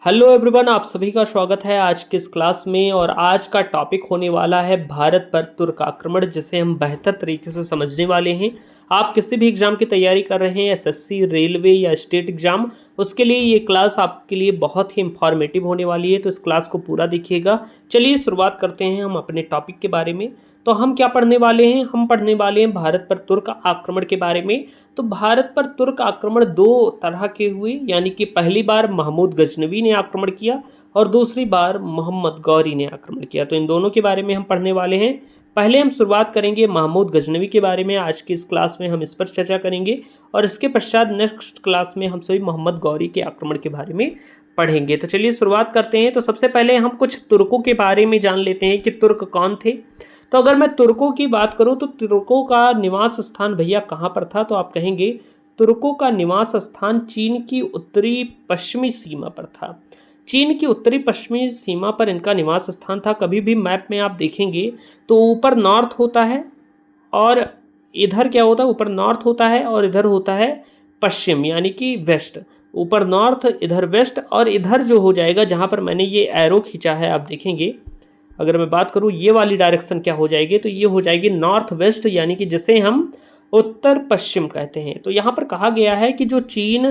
Hello everyone, आप सभी का स्वागत है आज की इस क्लास में। और आज का टॉपिक होने वाला है भारत पर तुर्क आक्रमण, जिसे हम बेहतर तरीके से समझने वाले हैं। आप किसी भी एग्जाम की तैयारी कर रहे हैं, एसएससी, रेलवे या स्टेट एग्जाम, उसके लिए ये क्लास आपके लिए बहुत ही इंफॉर्मेटिव होने वाली है। तो इस क्लास को पूरा देखिएगा। चलिए शुरुआत करते हैं हम अपने टॉपिक के बारे में। तो हम क्या पढ़ने वाले हैं? हम पढ़ने वाले हैं भारत पर तुर्क आक्रमण के बारे में। तो भारत पर तुर्क आक्रमण दो तरह के हुए, यानी कि पहली बार महमूद गजनवी ने आक्रमण किया और दूसरी बार मोहम्मद गौरी ने आक्रमण किया। तो इन दोनों के बारे में हम पढ़ने वाले हैं। पहले हम शुरुआत करेंगे महमूद गजनवी के बारे में। आज की इस क्लास में हम इस पर चर्चा करेंगे और इसके पश्चात नेक्स्ट क्लास में हम सभी मोहम्मद गौरी के आक्रमण के बारे में पढ़ेंगे। तो चलिए शुरुआत करते हैं। तो सबसे पहले हम कुछ तुर्कों के बारे में जान लेते हैं कि तुर्क कौन थे। तो अगर मैं तुर्कों की बात करूं तो तुर्कों का निवास स्थान भैया कहाँ पर था? तो आप कहेंगे तुर्कों का निवास स्थान चीन की उत्तरी पश्चिमी सीमा पर था। चीन की उत्तरी पश्चिमी सीमा पर इनका निवास स्थान था। कभी भी मैप में आप देखेंगे तो ऊपर नॉर्थ होता है और इधर क्या होता है? ऊपर नॉर्थ होता है और इधर होता है पश्चिम, यानी कि वेस्ट। ऊपर नॉर्थ, इधर वेस्ट, और इधर जो हो जाएगा जहाँ पर मैंने ये एरो खींचा है, आप देखेंगे अगर मैं बात करूं ये वाली डायरेक्शन क्या हो जाएगी? तो ये हो जाएगी नॉर्थ वेस्ट, यानी कि जिसे हम उत्तर पश्चिम कहते हैं। तो यहाँ पर कहा गया है कि जो चीन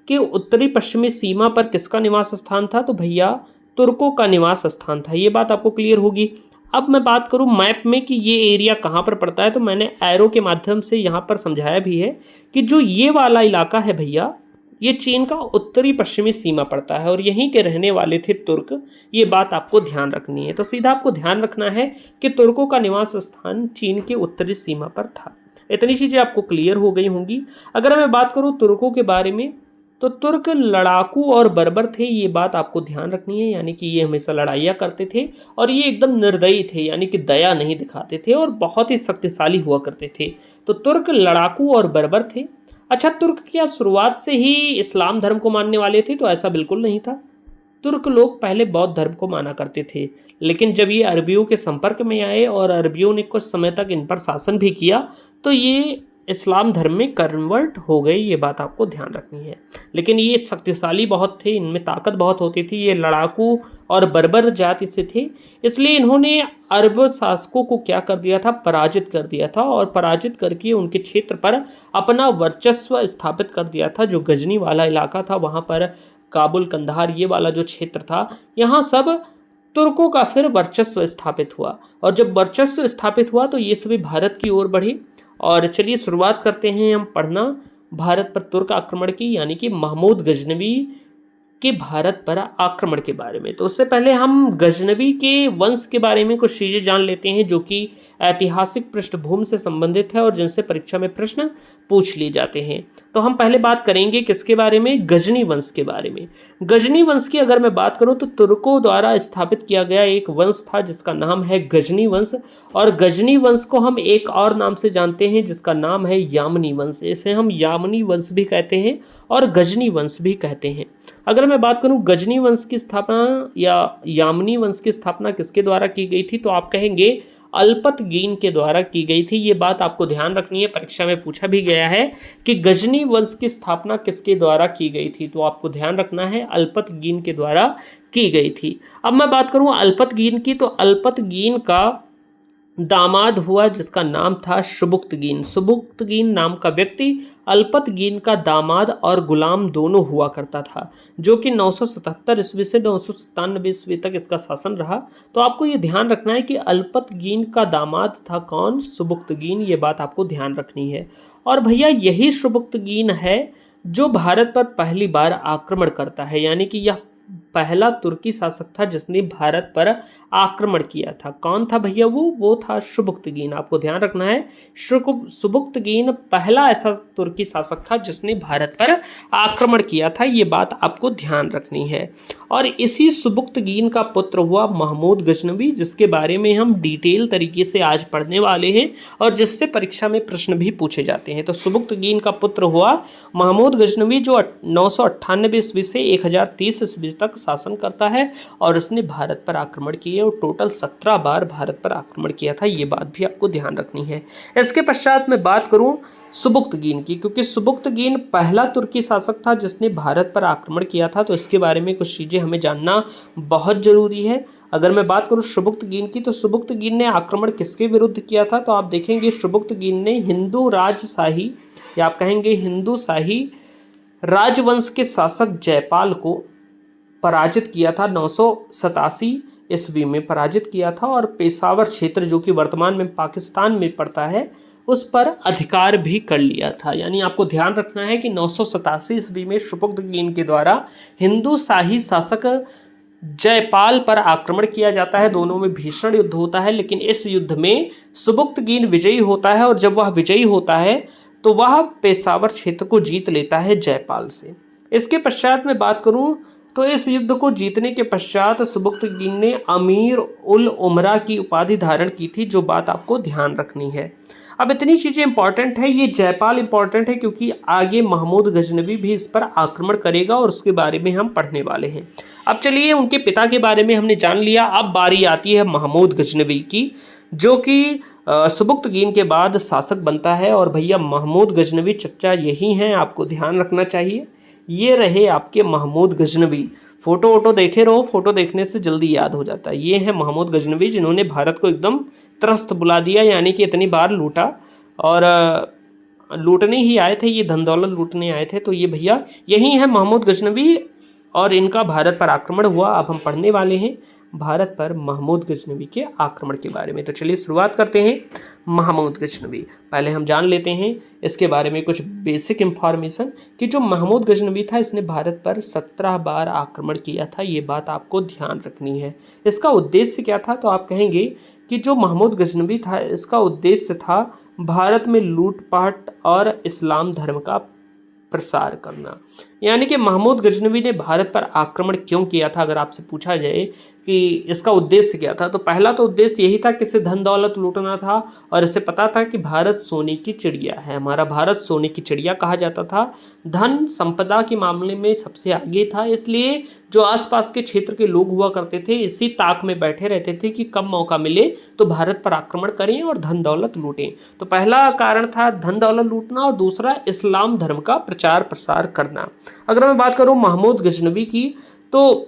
के उत्तरी पश्चिमी सीमा पर किसका निवास स्थान था? तो भैया तुर्कों का निवास स्थान था। ये बात आपको क्लियर होगी। अब मैं बात करूं मैप में कि ये एरिया कहाँ पर पड़ता है, तो मैंने एरो के माध्यम से यहाँ पर समझाया भी है कि जो ये वाला इलाका है भैया, ये चीन का उत्तरी पश्चिमी सीमा पड़ता है और यहीं के रहने वाले थे तुर्क। ये बात आपको ध्यान रखनी है। तो सीधा आपको ध्यान रखना है कि तुर्कों का निवास स्थान चीन के उत्तरी सीमा पर था। इतनी चीज़ें आपको क्लियर हो गई होंगी। अगर मैं बात करूं तुर्कों के बारे में, तो तुर्क लड़ाकू और बर्बर थे। ये बात आपको ध्यान रखनी है, यानी कि ये हमेशा लड़ाइयाँ करते थे और ये एकदम निर्दयी थे, यानी कि दया नहीं दिखाते थे और बहुत ही शक्तिशाली हुआ करते थे। तो तुर्क लड़ाकू और बर्बर थे। अच्छा, तुर्क क्या शुरुआत से ही इस्लाम धर्म को मानने वाले थे? तो ऐसा बिल्कुल नहीं था। तुर्क लोग पहले बौद्ध धर्म को माना करते थे, लेकिन जब ये अरबियों के संपर्क में आए और अरबियों ने कुछ समय तक इन पर शासन भी किया, तो ये इस्लाम धर्म में कन्वर्ट हो गए। ये बात आपको ध्यान रखनी है। लेकिन ये शक्तिशाली बहुत थे, इनमें ताकत बहुत होती थी। ये लड़ाकू और बर्बर जाति से थे, इसलिए इन्होंने अरब शासकों को क्या कर दिया था? पराजित कर दिया था और पराजित करके उनके क्षेत्र पर अपना वर्चस्व स्थापित कर दिया था। जो गजनी वाला इलाका था, वहाँ पर काबुल, कंधार, ये वाला जो क्षेत्र था, यहाँ सब तुर्कों का फिर वर्चस्व स्थापित हुआ। और जब वर्चस्व स्थापित हुआ तो ये सभी भारत की ओर बढ़े। और चलिए शुरुआत करते हैं हम पढ़ना भारत पर तुर्क आक्रमण की, यानी कि महमूद गजनवी के भारत पर आक्रमण के बारे में। तो उससे पहले हम गजनवी के वंश के बारे में कुछ चीज़ें जान लेते हैं, जो कि ऐतिहासिक पृष्ठभूमि से संबंधित है और जिनसे परीक्षा में प्रश्न पूछ लिए जाते हैं। तो हम पहले बात करेंगे किसके बारे में? गजनी वंश के बारे में। गजनी वंश की अगर मैं बात करूं तो तुर्कों द्वारा स्थापित किया गया एक वंश था जिसका नाम है गजनी वंश। और गजनी वंश को हम एक और नाम से जानते हैं जिसका नाम है यामनी वंश। इसे हम यामनी वंश भी कहते हैं और गजनी वंश भी कहते हैं। अगर मैं बात करूं गजनी वंश की स्थापना या यामनी वंश की स्थापना किसके द्वारा की गई थी, तो आप कहेंगे अल्पतगीन के द्वारा की गई थी। ये बात आपको ध्यान रखनी है, परीक्षा में पूछा भी गया है कि गजनी वंश की स्थापना किसके द्वारा की गई थी। तो आपको ध्यान रखना है अल्पतगीन के द्वारा की गई थी। अब मैं बात करूं अल्पतगीन की, तो अल्पतगीन का दामाद हुआ जिसका नाम था सुबुक्तगीन। सुबुक्तगीन नाम का व्यक्ति अल्पतगीन का दामाद और गुलाम दोनों हुआ करता था, जो कि 977 ईस्वी से 997 ईस्वी तक इसका शासन रहा। तो आपको ये ध्यान रखना है कि अल्पतगीन का दामाद था कौन? सुबुक्तगीन। ये बात आपको ध्यान रखनी है। और भैया यही सुबुक्तगीन है जो भारत पर पहली बार आक्रमण करता है, यानी कि यह पहला तुर्की शासक था जिसने भारत पर आक्रमण किया था। कौन था भैया? वो था सुबुक्तगीन। आपको ध्यान रखना है, सुबुक्तगीन पहला ऐसा तुर्की शासक था जिसने भारत पर आक्रमण किया था। ये बात आपको ध्यान रखनी है। और इसी सुबुक्तगीन का पुत्र हुआ महमूद गजनवी, जिसके बारे में हम डिटेल तरीके से आज पढ़ने वाले हैं और जिससे परीक्षा में प्रश्न भी पूछे जाते हैं। तो सुबुक्तगीन का पुत्र हुआ महमूद गजनवी, जो 998 ईस्वी से 1030 ईस्वी तक शासन करता है और इसने भारत पर आक्रमण किए और टोटल 17 बार भारत पर आक्रमण किया था। ये बात भी आपको ध्यान रखनी है। इसके पश्चात मैं बात करूं सुबुक्तगीन की, क्योंकि सुबुक्तगीन पहला तुर्की शासक था जिसने भारत पर आक्रमण किया था, तो इसके बारे में कुछ चीज़ें हमें जानना बहुत ज़रूरी है। अगर मैं बात करूं सुबुक्तगीन की, तो सुबुक्तगीन ने आक्रमण किसके विरुद्ध किया था, तो आप देखेंगे सुबुक्तगीन ने हिंदू राजशाही या आप कहेंगे हिंदू शाही राजवंश के शासक जयपाल को पराजित किया था। 987 ईस्वी में पराजित किया था और पेशावर क्षेत्र जो कि वर्तमान में पाकिस्तान में पड़ता है उस पर अधिकार भी कर लिया था। यानी आपको ध्यान रखना है कि 987 ईस्वी में सुबुक्तगीन के द्वारा हिंदू शाही शासक जयपाल पर आक्रमण किया जाता है। दोनों में भीषण युद्ध होता है, लेकिन इस युद्ध में सुबुक्तगीन विजयी होता है और जब वह विजयी होता है तो वह पेशावर क्षेत्र को जीत लेता है जयपाल से। इसके पश्चात मैं बात करूं तो इस युद्ध को जीतने के पश्चात सुबुक्तगीन ने अमीर उल उमरा की उपाधि धारण की थी, जो बात आपको ध्यान रखनी है। अब इतनी चीज़ें इंपॉर्टेंट है, ये जयपाल इंपॉर्टेंट है क्योंकि आगे महमूद गजनवी भी इस पर आक्रमण करेगा और उसके बारे में हम पढ़ने वाले हैं। अब चलिए उनके पिता के बारे में हमने जान लिया, अब बारी आती है महमूद गजनवी की, जो कि सुबुक्तगीन के बाद शासक बनता है। और भैया महमूद गजनवी चच्चा यही हैं, आपको ध्यान रखना चाहिए। ये रहे आपके महमूद गजनवी। फोटो वोटो देखे रहो, फोटो देखने से जल्दी याद हो जाता है। ये हैं महमूद गजनवी जिन्होंने भारत को एकदम त्रस्त बुला दिया, यानी कि इतनी बार लूटा और लूटने ही आए थे, ये धन दौलत लूटने आए थे। तो ये भैया यही हैं महमूद गजनवी और इनका भारत पर आक्रमण हुआ। अब हम पढ़ने वाले हैं भारत पर महमूद गजनवी के आक्रमण के बारे में। तो चलिए शुरुआत करते हैं महमूद गजनवी। पहले हम जान लेते हैं इसके बारे में कुछ बेसिक इंफॉर्मेशन कि जो महमूद गजनवी था इसने भारत पर 17 बार आक्रमण किया था। ये बात आपको ध्यान रखनी है। इसका उद्देश्य क्या था, तो आप कहेंगे कि जो महमूद गजनवी था इसका उद्देश्य था भारत में लूटपाट और इस्लाम धर्म का प्रसार करना। यानी कि महमूद गजनवी ने भारत पर आक्रमण क्यों किया था, अगर आपसे पूछा जाए कि इसका उद्देश्य क्या था, तो पहला तो उद्देश्य यही था कि इसे धन दौलत लूटना था और इसे पता था कि भारत सोने की चिड़िया है। हमारा भारत सोने की चिड़िया कहा जाता था, धन संपदा के मामले में सबसे आगे था। इसलिए जो आसपास के क्षेत्र के लोग हुआ करते थे इसी ताक में बैठे रहते थे कि कब मौका मिले तो भारत पर आक्रमण करें और धन दौलत लूटें। तो पहला कारण था धन दौलत लूटना और दूसरा इस्लाम धर्म का प्रचार प्रसार करना। अगर मैं बात करूं महमूद गजनवी की, तो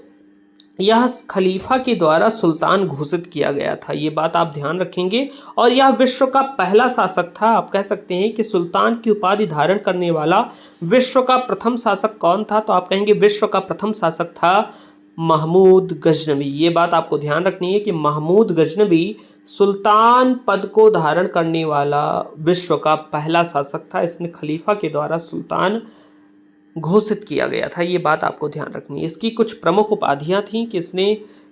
यह खलीफा के द्वारा सुल्तान घोषित किया गया था। ये बात आप ध्यान रखेंगे। और यह विश्व का पहला शासक था। आप कह सकते हैं कि सुल्तान की उपाधि धारण करने वाला विश्व का प्रथम शासक कौन था, तो आप कहेंगे विश्व का प्रथम शासक था महमूद गजनवी। ये बात आपको ध्यान रखनी है कि महमूद गजनवी सुल्तान पद को धारण करने वाला विश्व का पहला शासक था। इसने खलीफा के द्वारा सुल्तान घोषित किया गया था। ये बात आपको ध्यान रखनी है। इसकी कुछ प्रमुख उपाधियां थीं कि इसने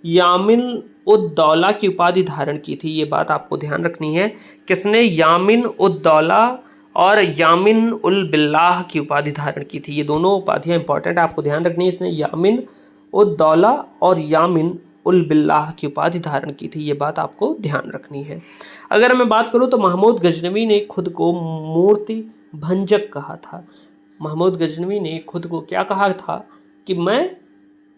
यामिन उद दौला की उपाधि धारण की थी। ये बात आपको ध्यान रखनी है। किसने? यामिन उद दौला और यामिन उल बिल्लाह की उपाधि धारण की थी। ये दोनों उपाधियां इंपॉर्टेंट आपको ध्यान रखनी है। इसने यामिन उद दौला और यामिन उल बिल्लाह की उपाधि धारण की थी। ये बात आपको ध्यान रखनी है। अगर मैं बात करूं तो महमूद गजनवी ने खुद को मूर्ति भंजक कहा था। महमूद गजनवी ने खुद को क्या कहा था कि मैं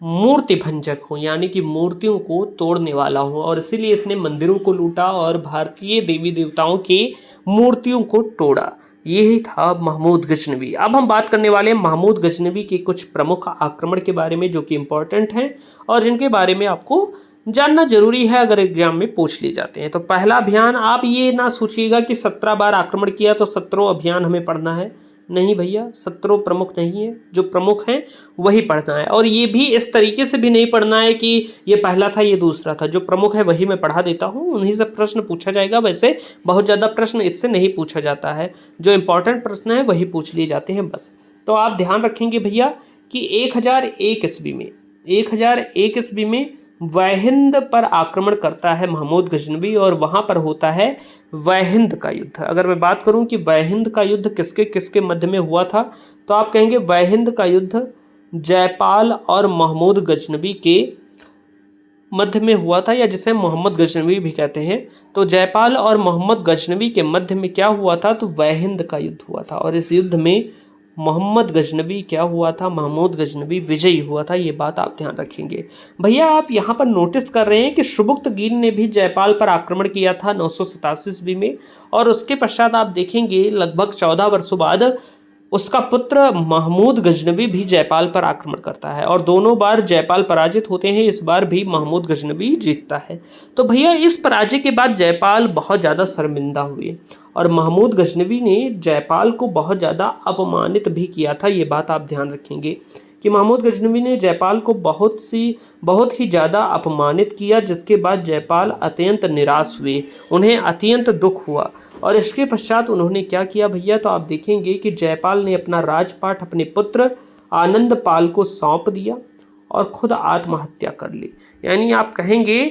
मूर्ति भंजक हूँ, यानी कि मूर्तियों को तोड़ने वाला हूँ, और इसीलिए इसने मंदिरों को लूटा और भारतीय देवी देवताओं के मूर्तियों को तोड़ा। यही था महमूद गजनवी। अब हम बात करने वाले हैं महमूद गजनवी के कुछ प्रमुख आक्रमण के बारे में जो कि इम्पोर्टेंट हैं और जिनके बारे में आपको जानना जरूरी है अगर एग्जाम में पूछ लिए जाते हैं। तो पहला अभियान, आप ये ना सोचिएगा कि 17 बार आक्रमण किया तो 17 अभियान हमें पढ़ना है। नहीं भैया, 17 प्रमुख नहीं है, जो प्रमुख हैं वही पढ़ना है। और ये भी इस तरीके से भी नहीं पढ़ना है कि ये पहला था ये दूसरा था। जो प्रमुख है वही मैं पढ़ा देता हूँ, उन्हीं से प्रश्न पूछा जाएगा। वैसे बहुत ज़्यादा प्रश्न इससे नहीं पूछा जाता है, जो इंपॉर्टेंट प्रश्न है वही पूछ लिए जाते हैं बस। तो आप ध्यान रखेंगे भैया कि 1001 ईस्वी में वहिंद पर आक्रमण करता है महमूद गजनवी और वहां पर होता है वहिंद का युद्ध। अगर मैं बात करूं कि वहिंद का युद्ध किसके किसके मध्य में हुआ था, तो आप कहेंगे वहिंद का युद्ध जयपाल और महमूद गजनवी के मध्य में हुआ था, या जिसे मोहम्मद गजनवी भी कहते हैं। तो जयपाल और मोहम्मद गजनवी के मध्य में क्या हुआ था, तो वहिंद का युद्ध हुआ था। और इस युद्ध में मोहम्मद गजनवी क्या हुआ था, महमूद गजनवी विजयी हुआ था। ये बात आप ध्यान रखेंगे। भैया आप यहाँ पर नोटिस कर रहे हैं कि सुबुक्तगीन ने भी जयपाल पर आक्रमण किया था 987 ईस्वी में, और उसके पश्चात आप देखेंगे लगभग 14 वर्षों बाद उसका पुत्र महमूद गजनवी भी जयपाल पर आक्रमण करता है, और दोनों बार जयपाल पराजित होते हैं। इस बार भी महमूद गजनवी जीतता है। तो भैया इस पराजय के बाद जयपाल बहुत ज़्यादा शर्मिंदा हुए, और महमूद गजनवी ने जयपाल को बहुत ज़्यादा अपमानित भी किया था। ये बात आप ध्यान रखेंगे कि महमूद गजनवी ने जयपाल को बहुत ही ज़्यादा अपमानित किया, जिसके बाद जयपाल अत्यंत निराश हुए, उन्हें अत्यंत दुख हुआ। और इसके पश्चात उन्होंने क्या किया भैया, तो आप देखेंगे कि जयपाल ने अपना राजपाट अपने पुत्र आनंदपाल को सौंप दिया और खुद आत्महत्या कर ली। यानी आप कहेंगे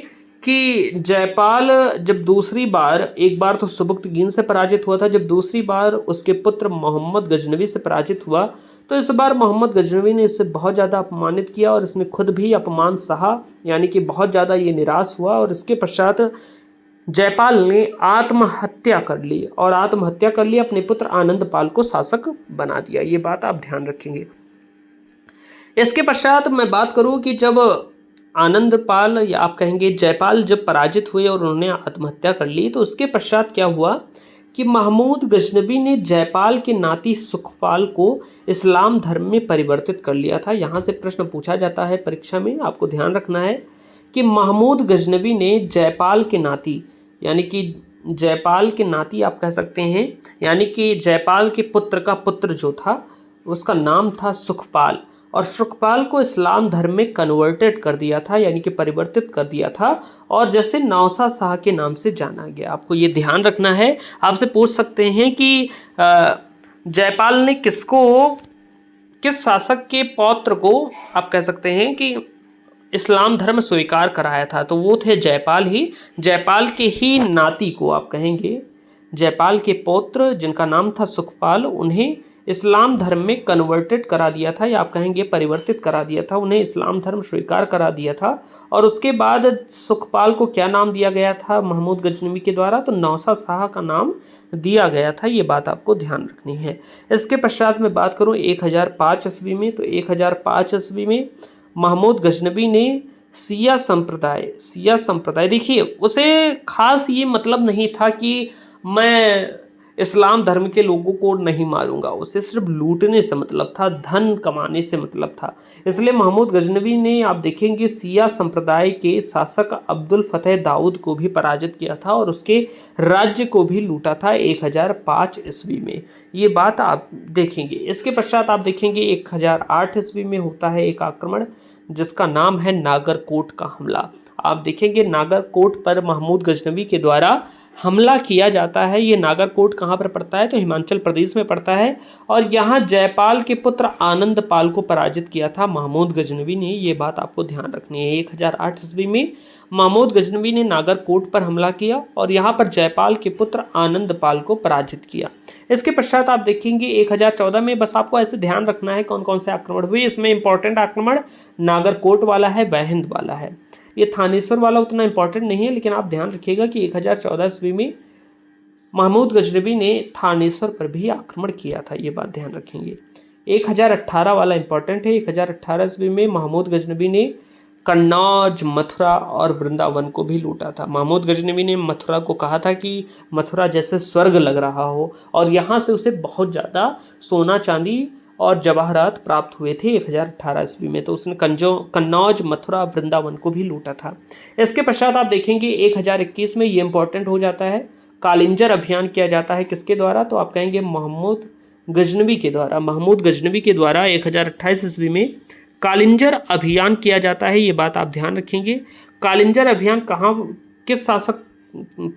कि जयपाल जब दूसरी बार, एक बार तो सुबुक्तगीन से पराजित हुआ था, जब दूसरी बार उसके पुत्र मोहम्मद गजनवी से पराजित हुआ, तो इस बार मोहम्मद गजनवी ने इसे बहुत ज़्यादा अपमानित किया और इसने खुद भी अपमान सहा, यानी कि बहुत ज़्यादा ये निराश हुआ। और इसके पश्चात जयपाल ने आत्महत्या कर ली, और आत्महत्या कर ली, अपने पुत्र आनंदपाल को शासक बना दिया। ये बात आप ध्यान रखेंगे। इसके पश्चात मैं बात करूं कि जब आनंदपाल, या आप कहेंगे जयपाल, जब पराजित हुए और उन्होंने आत्महत्या कर ली, तो उसके पश्चात क्या हुआ कि महमूद गजनवी ने जयपाल के नाती सुखपाल को इस्लाम धर्म में परिवर्तित कर लिया था। यहाँ से प्रश्न पूछा जाता है परीक्षा में, आपको ध्यान रखना है कि महमूद गजनवी ने जयपाल के नाती, यानी कि जयपाल के नाती आप कह सकते हैं, यानी कि जयपाल के पुत्र का पुत्र जो था उसका नाम था सुखपाल, और सुखपाल को इस्लाम धर्म में कन्वर्टेड कर दिया था, यानी कि परिवर्तित कर दिया था, और जैसे नौसा शाह के नाम से जाना गया। आपको ये ध्यान रखना है। आपसे पूछ सकते हैं कि जयपाल ने किस शासक के पौत्र को आप कह सकते हैं कि इस्लाम धर्म स्वीकार कराया था, तो वो थे जयपाल ही। जयपाल के ही नाती को आप कहेंगे, जयपाल के पौत्र जिनका नाम था सुखपाल, उन्हें इस्लाम धर्म में कन्वर्टेड करा दिया था, या आप कहेंगे परिवर्तित करा दिया था, उन्हें इस्लाम धर्म स्वीकार करा दिया था। और उसके बाद सुखपाल को क्या नाम दिया गया था महमूद गजनवी के द्वारा, तो नौसा शाह का नाम दिया गया था। ये बात आपको ध्यान रखनी है। इसके पश्चात मैं बात करूं 1005 ईस्वी में, तो 1005 ईस्वी में महमूद गजनवी ने शिया संप्रदाय, देखिए उसे खास ये मतलब नहीं था कि मैं इस्लाम धर्म के लोगों को नहीं मारूंगा, उसे सिर्फ लूटने से मतलब था, धन कमाने से मतलब था। इसलिए महमूद गजनवी ने आप देखेंगे शिया संप्रदाय के शासक अब्दुल फतेह दाऊद को भी पराजित किया था, और उसके राज्य को भी लूटा था 1005 ईस्वी में। ये बात आप देखेंगे। इसके पश्चात आप देखेंगे 1008 ईस्वी में होता है एक आक्रमण जिसका नाम है नागरकोट का हमला। आप देखेंगे नागरकोट पर महमूद गजनवी के द्वारा हमला किया जाता है। ये नागरकोट कहाँ पर पड़ता है, तो हिमाचल प्रदेश में पड़ता है, और यहाँ जयपाल के पुत्र आनंदपाल को पराजित किया था महमूद गजनवी ने। ये बात आपको ध्यान रखनी है। 1008 ईस्वी में महमूद गजनवी ने नागरकोट पर हमला किया और यहाँ पर जयपाल के पुत्र आनंदपाल को पराजित किया। इसके पश्चात आप देखेंगे 1014 में, बस आपको ऐसे ध्यान रखना है कौन कौन से आक्रमण हुए। इसमें इंपॉर्टेंट आक्रमण नागरकोट वाला है, बैहिंद वाला है। ये थानेश्वर वाला उतना इंपॉर्टेंट नहीं है, लेकिन आप ध्यान रखिएगा कि 1014 ईस्वी में महमूद गजनवी ने थानेश्वर पर भी आक्रमण किया था। ये बात ध्यान रखेंगे। 1018 वाला इंपॉर्टेंट है। 1018 ईस्वी में महमूद गजनवी ने कन्नौज, मथुरा और वृंदावन को भी लूटा था। महमूद गजनवी ने मथुरा को कहा था कि मथुरा जैसे स्वर्ग लग रहा हो, और यहाँ से उसे बहुत ज़्यादा सोना चांदी और जवाहरात प्राप्त हुए थे 1018 ईस्वी में। तो उसने कन्नौज, मथुरा, वृंदावन को भी लूटा था। इसके पश्चात आप देखेंगे 1021 में ये इंपॉर्टेंट हो जाता है, कालिंजर अभियान किया जाता है। किसके द्वारा, तो आप कहेंगे महमूद गजनवी के द्वारा। महमूद गजनवी के द्वारा 1028 ईस्वी में कालिंजर अभियान किया जाता है। ये बात आप ध्यान रखेंगे। कालिंजर अभियान कहाँ, किस शासक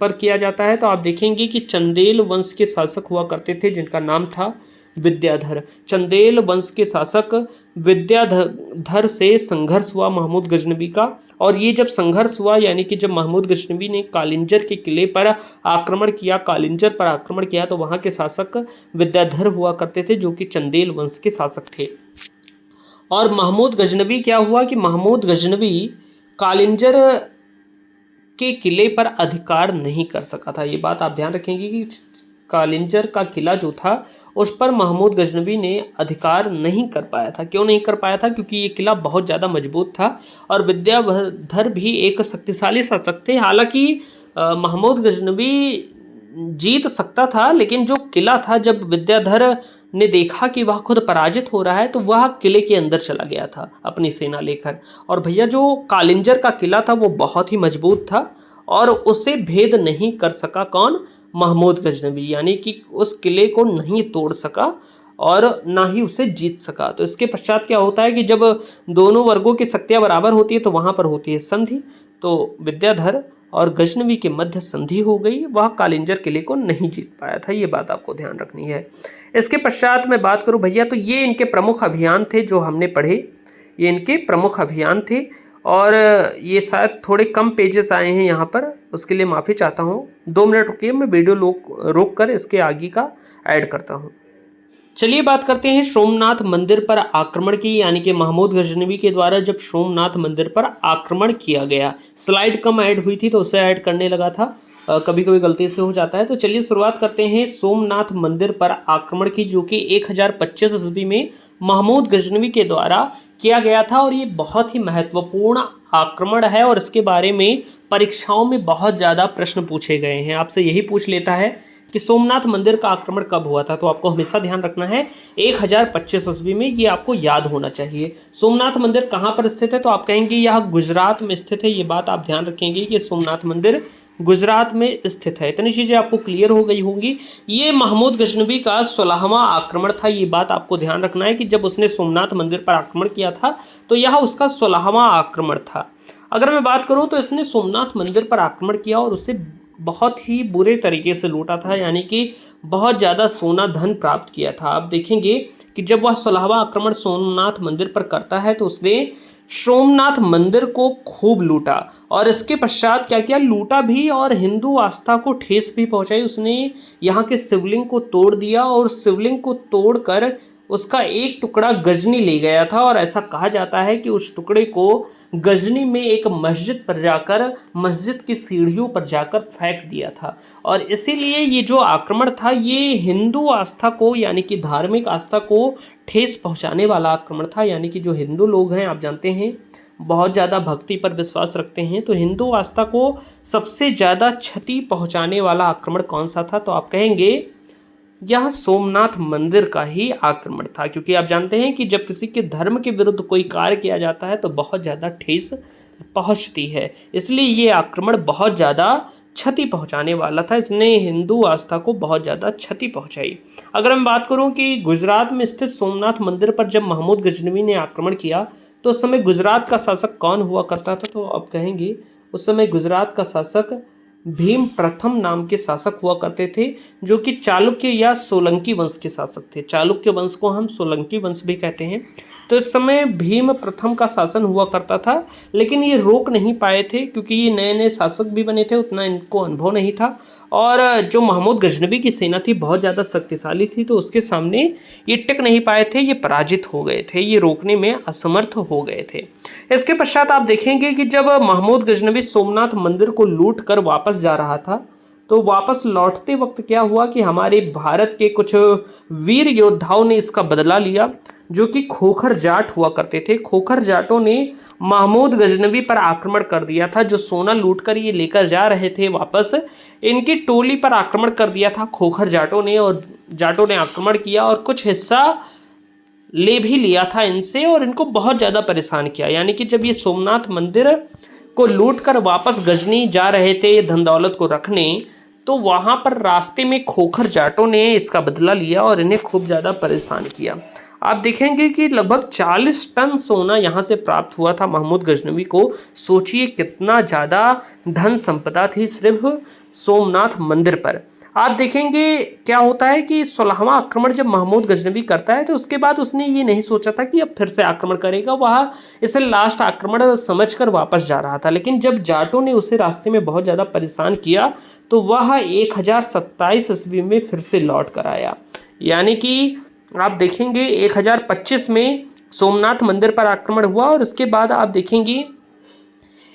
पर किया जाता है, तो आप देखेंगे कि चंदेल वंश के शासक हुआ करते थे जिनका नाम था विद्याधर। चंदेल वंश के शासक विद्याधर से संघर्ष हुआ महमूद गजनवी का, और ये जब संघर्ष हुआ, यानी कि जब महमूद गजनवी ने कालिंजर के किले पर आक्रमण किया, कालिंजर पर आक्रमण किया, तो वहाँ के शासक विद्याधर हुआ करते थे जो कि चंदेल वंश के शासक थे। और महमूद गजनवी क्या हुआ कि महमूद गजनवी कालिंजर के किले पर अधिकार नहीं कर सका था। ये बात आप ध्यान रखेंगे कि कालिंजर का किला जो था उस पर महमूद गजनवी ने अधिकार नहीं कर पाया था। क्यों नहीं कर पाया था? क्योंकि ये किला बहुत ज़्यादा मजबूत था और विद्याधर भी एक शक्तिशाली शासक थे। हालांकि महमूद गजनवी जीत सकता था, लेकिन जो किला था, जब विद्याधर ने देखा कि वह खुद पराजित हो रहा है तो वह किले के अंदर चला गया था अपनी सेना लेकर। और भैया जो कालिंजर का किला था वो बहुत ही मजबूत था और उसे भेद नहीं कर सका कौन? महमूद गजनवी, यानी कि उस किले को नहीं तोड़ सका और ना ही उसे जीत सका। तो इसके पश्चात क्या होता है कि जब दोनों वर्गों की शक्तियां बराबर होती है तो वहां पर होती है संधि। तो विद्याधर और गजनवी के मध्य संधि हो गई, वह कालिंजर किले को नहीं जीत पाया था। ये बात आपको ध्यान रखनी है। इसके पश्चात मैं बात करूं भैया, तो ये इनके प्रमुख अभियान थे जो हमने पढ़े, ये इनके प्रमुख अभियान थे और ये शायद थोड़े कम पेजेस आए हैं यहाँ पर, उसके लिए माफ़ी चाहता हूँ। 2 मिनट रुकिए, मैं वीडियो रोक कर इसके आगे का ऐड करता हूँ। चलिए बात करते हैं सोमनाथ मंदिर पर आक्रमण की, यानी कि महमूद गजनवी के द्वारा जब सोमनाथ मंदिर पर आक्रमण किया गया। स्लाइड कम ऐड हुई थी तो उसे ऐड करने लगा था, कभी कभी गलती से हो जाता है। तो चलिए शुरुआत करते हैं सोमनाथ मंदिर पर आक्रमण की, जो कि 1025 ईस्वी में महमूद गजनवी के द्वारा किया गया था। और ये बहुत ही महत्वपूर्ण आक्रमण है और इसके बारे में परीक्षाओं में बहुत ज़्यादा प्रश्न पूछे गए हैं। आपसे यही पूछ लेता है कि सोमनाथ मंदिर का आक्रमण कब हुआ था, तो आपको हमेशा ध्यान रखना है 1025 ईस्वी में, ये आपको याद होना चाहिए। सोमनाथ मंदिर कहाँ पर स्थित है, तो आप कहेंगे यह गुजरात में स्थित है। ये बात आप ध्यान रखेंगे कि सोमनाथ मंदिर गुजरात में स्थित है। इतनी चीज़ें आपको क्लियर हो गई होंगी। ये महमूद गजनवी का 16वां आक्रमण था। ये बात आपको ध्यान रखना है कि जब उसने सोमनाथ मंदिर पर आक्रमण किया था तो यह उसका 16वां आक्रमण था। अगर मैं बात करूं तो इसने सोमनाथ मंदिर पर आक्रमण किया और उसे बहुत ही बुरे तरीके से लूटा था, यानी कि बहुत ज़्यादा सोना धन प्राप्त किया था। आप देखेंगे कि जब वह 16वां आक्रमण सोमनाथ मंदिर पर करता है तो उसने सोमनाथ मंदिर को खूब लूटा और इसके पश्चात क्या किया? लूटा भी और हिंदू आस्था को ठेस भी पहुंचाई। उसने यहाँ के शिवलिंग को तोड़ दिया और शिवलिंग को तोड़कर उसका एक टुकड़ा गजनी ले गया था और ऐसा कहा जाता है कि उस टुकड़े को गजनी में एक मस्जिद पर जाकर, मस्जिद की सीढ़ियों पर जाकर फेंक दिया था। और इसीलिए ये जो आक्रमण था ये हिंदू आस्था को, यानी कि धार्मिक आस्था को ठेस पहुंचाने वाला आक्रमण था। यानी कि जो हिंदू लोग हैं, आप जानते हैं, बहुत ज़्यादा भक्ति पर विश्वास रखते हैं, तो हिंदू आस्था को सबसे ज़्यादा क्षति पहुंचाने वाला आक्रमण कौन सा था, तो आप कहेंगे यह सोमनाथ मंदिर का ही आक्रमण था। क्योंकि आप जानते हैं कि जब किसी के धर्म के विरुद्ध कोई कार्य किया जाता है तो बहुत ज़्यादा ठेस पहुंचती है, इसलिए ये आक्रमण बहुत ज़्यादा क्षति पहुंचाने वाला था। इसने हिंदू आस्था को बहुत ज़्यादा क्षति पहुंचाई। अगर मैं बात करूं कि गुजरात में स्थित सोमनाथ मंदिर पर जब महमूद गजनवी ने आक्रमण किया तो उस समय गुजरात का शासक कौन हुआ करता था, तो आप कहेंगे उस समय गुजरात का शासक भीम प्रथम नाम के शासक हुआ करते थे, जो कि चालुक्य या सोलंकी वंश के शासक थे। चालुक्य वंश को हम सोलंकी वंश भी कहते हैं। तो इस समय भीम प्रथम का शासन हुआ करता था, लेकिन ये रोक नहीं पाए थे क्योंकि ये नए नए शासक भी बने थे, उतना इनको अनुभव नहीं था। और जो महमूद गजनवी की सेना थी बहुत ज़्यादा शक्तिशाली थी, तो उसके सामने ये टिक नहीं पाए थे, ये पराजित हो गए थे, ये रोकने में असमर्थ हो गए थे। इसके पश्चात आप देखेंगे कि जब महमूद गजनवी सोमनाथ मंदिर को लूट कर वापस जा रहा था तो वापस लौटते वक्त क्या हुआ कि हमारे भारत के कुछ वीर योद्धाओं ने इसका बदला लिया, जो कि खोखर जाट हुआ करते थे। खोखर जाटों ने महमूद गजनवी पर आक्रमण कर दिया था। जो सोना लूटकर ये लेकर जा रहे थे वापस, इनकी टोली पर आक्रमण कर दिया था खोखर जाटों ने, और जाटों ने आक्रमण किया और कुछ हिस्सा ले भी लिया था इनसे और इनको बहुत ज़्यादा परेशान किया। यानी कि जब ये सोमनाथ मंदिर को लूटकर वापस गजनी जा रहे थे धन दौलत को रखने, तो वहाँ पर रास्ते में खोखर जाटों ने इसका बदला लिया और इन्हें खूब ज़्यादा परेशान किया। आप देखेंगे कि लगभग 40 टन सोना यहाँ से प्राप्त हुआ था महमूद गजनवी को। सोचिए कितना ज़्यादा धन संपदा थी सिर्फ सोमनाथ मंदिर पर। आप देखेंगे क्या होता है कि 16वां आक्रमण जब महमूद गजनवी करता है तो उसके बाद उसने ये नहीं सोचा था कि अब फिर से आक्रमण करेगा, वह इसे लास्ट आक्रमण समझकर वापस जा रहा था। लेकिन जब जाटों ने उसे रास्ते में बहुत ज़्यादा परेशान किया तो वह 1027 ईस्वी में फिर से लौट कर आया। यानी कि आप देखेंगे 1025 में सोमनाथ मंदिर पर आक्रमण हुआ और उसके बाद आप देखेंगे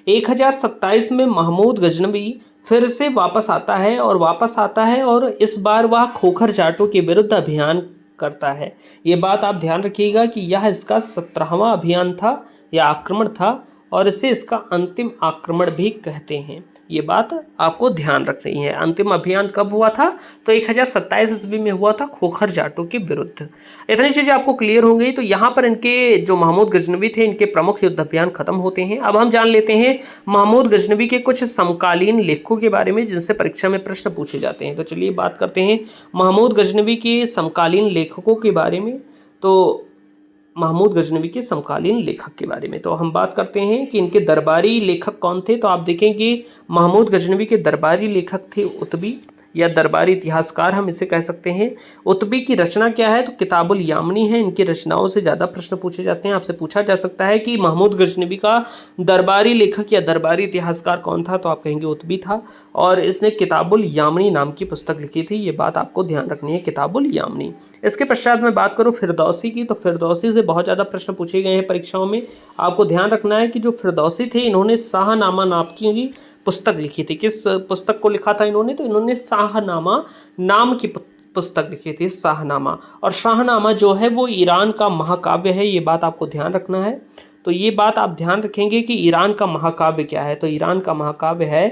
1027 में महमूद गजनवी फिर से वापस आता है और इस बार वह खोखर जाटों के विरुद्ध अभियान करता है। ये बात आप ध्यान रखिएगा कि यह इसका 17वां अभियान था या आक्रमण था और इसे इसका अंतिम आक्रमण भी कहते हैं। ये बात आपको ध्यान रखनी है। अंतिम अभियान कब हुआ था? तो 1027 ईस्वी में हुआ था खोखर जाटों के विरुद्ध। इतनी चीज़ें आपको क्लियर हो गई। तो यहाँ पर इनके जो महमूद गजनवी थे, इनके प्रमुख युद्ध अभियान खत्म होते हैं। अब हम जान लेते हैं महमूद गजनवी के कुछ समकालीन लेखों के बारे में जिनसे परीक्षा में प्रश्न पूछे जाते हैं। तो चलिए बात करते हैं महमूद गजनवी के समकालीन लेखकों के बारे में। तो महमूद गजनवी के समकालीन लेखक के बारे में तो हम बात करते हैं कि इनके दरबारी लेखक कौन थे। तो आप देखेंगे महमूद गजनवी के दरबारी लेखक थे उतबी या दरबारी इतिहासकार हम इसे कह सकते हैं। उतबी की रचना क्या है? तो किताबुल यामनी है। इनकी रचनाओं से ज़्यादा प्रश्न पूछे जाते हैं। आपसे पूछा जा सकता है कि महमूद गजनवी का दरबारी लेखक या दरबारी इतिहासकार कौन था? तो आप कहेंगे उतबी था और इसने किताबुल यामनी नाम की पुस्तक लिखी थी। ये बात आपको ध्यान रखनी है, किताबुल यामनी। इसके पश्चात मैं बात करूँ फिरदौसी की, तो फिरदौसी से बहुत ज़्यादा प्रश्न पूछे गए हैं परीक्षाओं में। आपको ध्यान रखना है कि जो फिरदौसी थे इन्होंने शाहनामा नाम की पुस्तक लिखी थी। किस पुस्तक को लिखा था इन्होंने? तो इन्होंने शाहनामा नाम की पुस्तक लिखी थी, शाहनामा। और शाहनामा जो है वो ईरान का महाकाव्य है। ये बात आपको ध्यान रखना है। तो ये बात आप ध्यान रखेंगे कि ईरान का महाकाव्य क्या है। तो ईरान का महाकाव्य है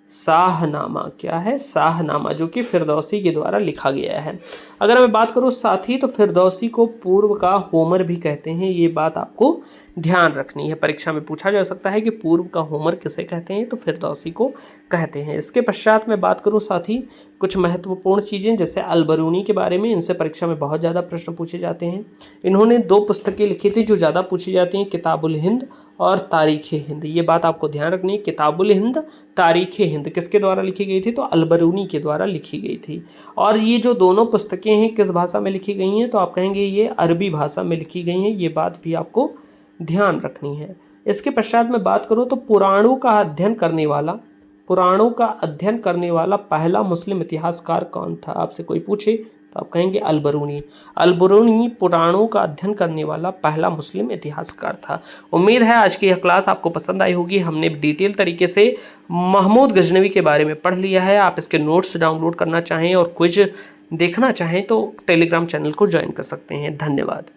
शाहनामा। क्या है? शाहनामा, जो कि फिरदौसी के द्वारा लिखा गया है। अगर मैं बात करूँ साथ ही, तो फिरदौसी को पूर्व का होमर भी कहते हैं। ये बात आपको ध्यान रखनी है। परीक्षा में पूछा जा सकता है कि पूर्व का होमर किसे कहते हैं? तो फिरदौसी को कहते हैं। इसके पश्चात मैं बात करूँ साथ ही कुछ महत्वपूर्ण चीज़ें जैसे अलबरूनी के बारे में। इनसे परीक्षा में बहुत ज़्यादा प्रश्न पूछे जाते हैं। इन्होंने 2 पुस्तकें लिखी थी जो ज़्यादा पूछी जाती हैं, किताबुल हिंद और तारीख़ हिंद। ये बात आपको ध्यान रखनी है। किताबुल हिंद, तारीख़ हिंद किसके द्वारा लिखी गई थी? तो अलबरूनी के द्वारा लिखी गई थी। और ये जो दोनों पुस्तकें हैं किस भाषा में लिखी गई हैं? तो आप कहेंगे ये अरबी भाषा में लिखी गई हैं। ये बात भी आपको ध्यान रखनी है। इसके पश्चात मैं बात करूँ तो पुराणों का अध्ययन करने वाला पहला मुस्लिम इतिहासकार कौन था? आपसे कोई पूछे तो आप कहेंगे अलबरूनी। अलबरूनी पुराणों का अध्ययन करने वाला पहला मुस्लिम इतिहासकार था। उम्मीद है आज की यह क्लास आपको पसंद आई होगी। हमने डिटेल तरीके से महमूद गजनवी के बारे में पढ़ लिया है। आप इसके नोट्स डाउनलोड करना चाहें और क्विज देखना चाहें तो टेलीग्राम चैनल को ज्वाइन कर सकते हैं। धन्यवाद।